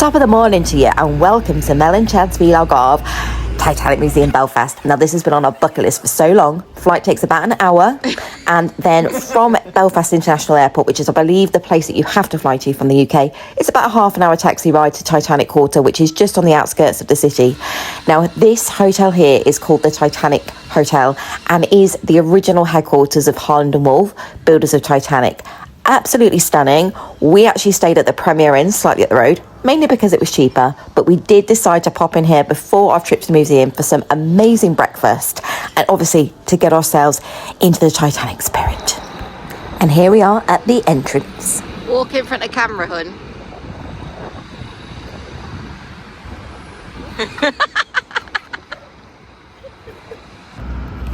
Top of the morning to you and welcome to Mel and Chad's vlog of Titanic Museum Belfast. Now this has been on our bucket list for so long. Flight takes about an hour and then from Belfast International Airport, which is I believe the place that you have to fly to from the UK, it's about a half an hour taxi ride to Titanic Quarter, which is just on the outskirts of the city. Now this hotel here is called the Titanic Hotel and is the original headquarters of Holland and Wolff, builders of Titanic. Absolutely stunning. We actually stayed at the Premier Inn slightly up the road, mainly because it was cheaper, but we did decide to pop in here before our trip to the museum for some amazing breakfast and obviously to get ourselves into the Titanic spirit. And here we are at the entrance. Walk in front of camera, hun.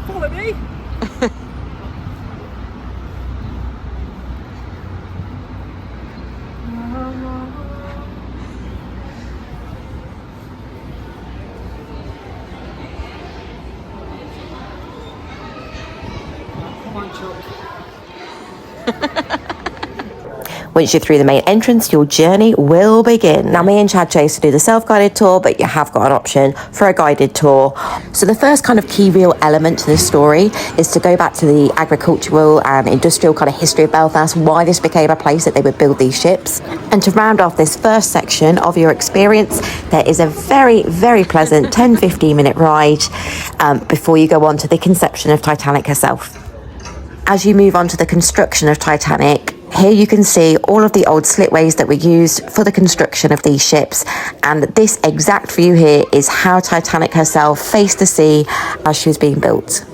Follow me. Once you're through the main entrance, your journey will begin. Now, me and Chad chose to do the self-guided tour, but you have got an option for a guided tour. So the first kind of key real element to this story is to go back to the agricultural and industrial kind of history of Belfast, why this became a place that they would build these ships. And to round off this first section of your experience, there is a very, very pleasant 10-15 minute ride before you go on to the conception of Titanic herself. As you move on to the construction of Titanic, here you can see all of the old slitways that were used for the construction of these ships, and this exact view here is how Titanic herself faced the sea as she was being built.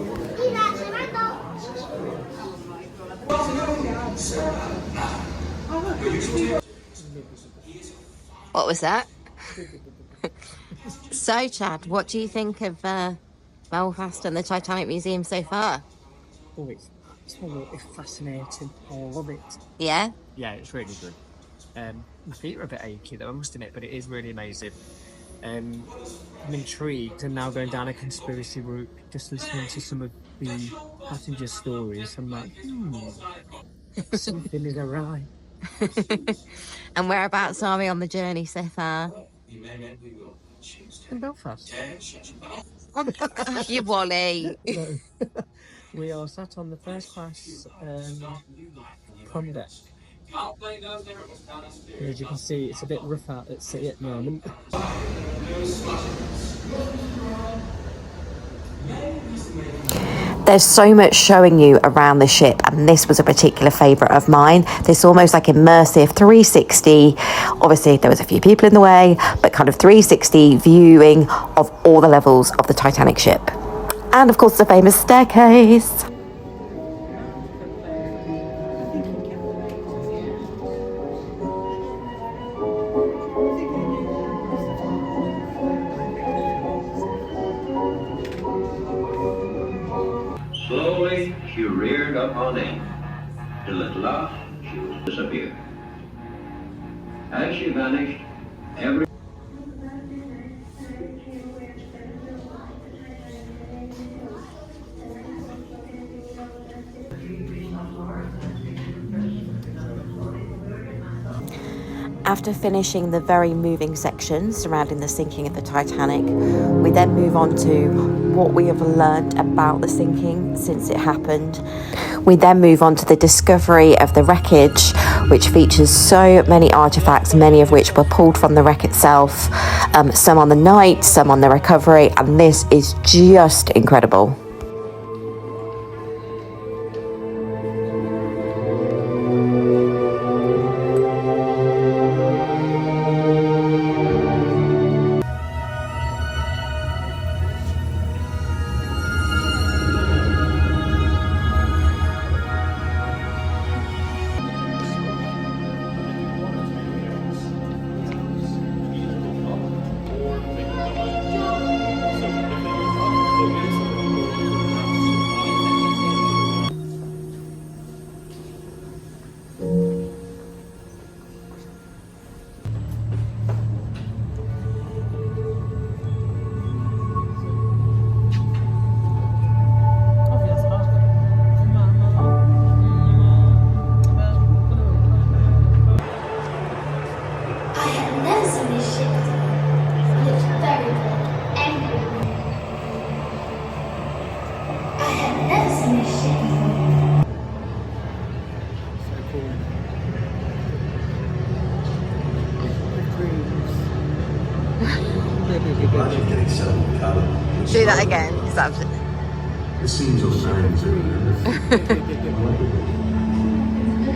What was that? So Chad, what do you think of Belfast and the Titanic Museum so far? Oh, it's absolutely fascinating. I love it. Yeah? Yeah, it's really good. My feet are a bit achy though, I must admit, but it is really amazing. I'm intrigued and now going down a conspiracy route, just listening to some of the passenger stories. I'm like, something is awry. And whereabouts are we on the journey so far? In Belfast. You Wally. No. We are sat on the first class con deck. As you can see, it's a bit rough out at sea at the moment. There's so much showing you around the ship, and this was a particular favourite of mine. This almost like immersive 360. Obviously, there was a few people in the way, but kind of 360 viewing of all the levels of the Titanic ship. And of course, the famous staircase. Slowly, she reared up on end, till at last she was disappeared. As she vanished, every After finishing the very moving section surrounding the sinking of the Titanic, we then move on to what we have learned about the sinking since it happened. We then move on to the discovery of the wreckage, which features so many artifacts, many of which were pulled from the wreck itself, some on the night, some on the recovery, and this is just incredible. ship before. Looks very good. Everything. I have never seen this ship before. So cool. Imagine getting settled in cabin. Do that again. The scenes of signs Look at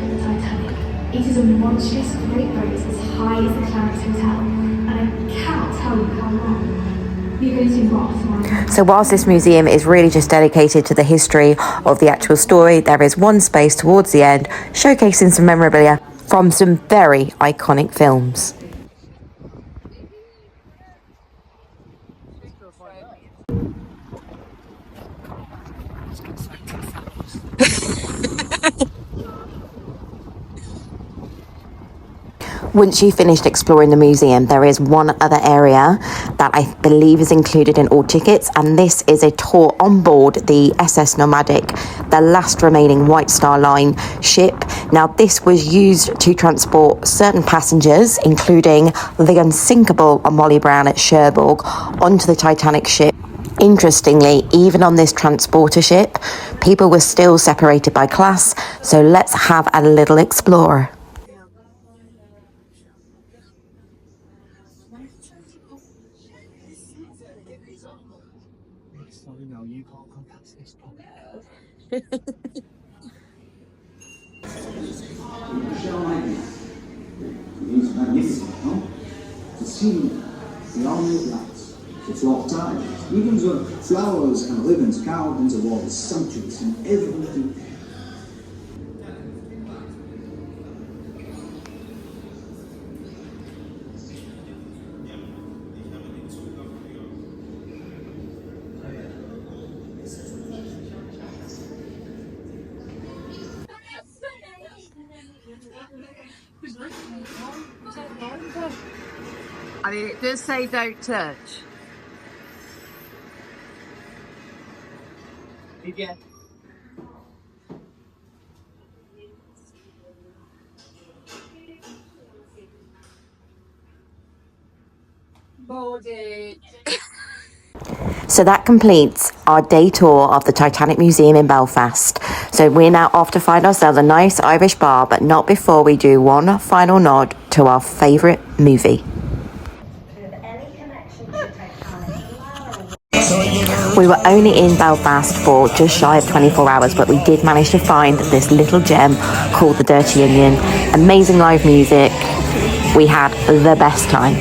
the Titanic. It is a monstrous great boat as high as the Clarence Hotel, and I cannot tell you how long. We're going to embark tomorrow. So whilst this museum is really just dedicated to the history of the actual story, there is one space towards the end showcasing some memorabilia from some very iconic films. Once you've finished exploring the museum, there is one other area that I believe is included in all tickets, and this is a tour on board the SS Nomadic, the last remaining White Star Line ship. Now, this was used to transport certain passengers, including the unsinkable Molly Brown at Cherbourg, onto the Titanic ship. Interestingly, even on this transporter ship, people were still separated by class, so let's have a little explore. So, no, you can't come past this point. It's magnificent, no? To see the army of lights. It's all time. Even the flowers and ribbons carved in the wall is sumptuous in every detail. I mean, it does say don't touch. Yeah. Boarded. So that completes our day tour of the Titanic Museum in Belfast. So we're now off to find ourselves a nice Irish bar, but not before we do one final nod to our favourite movie. We were only in Belfast for just shy of 24 hours, but we did manage to find this little gem called the Dirty Onion. Amazing live music. We had the best time.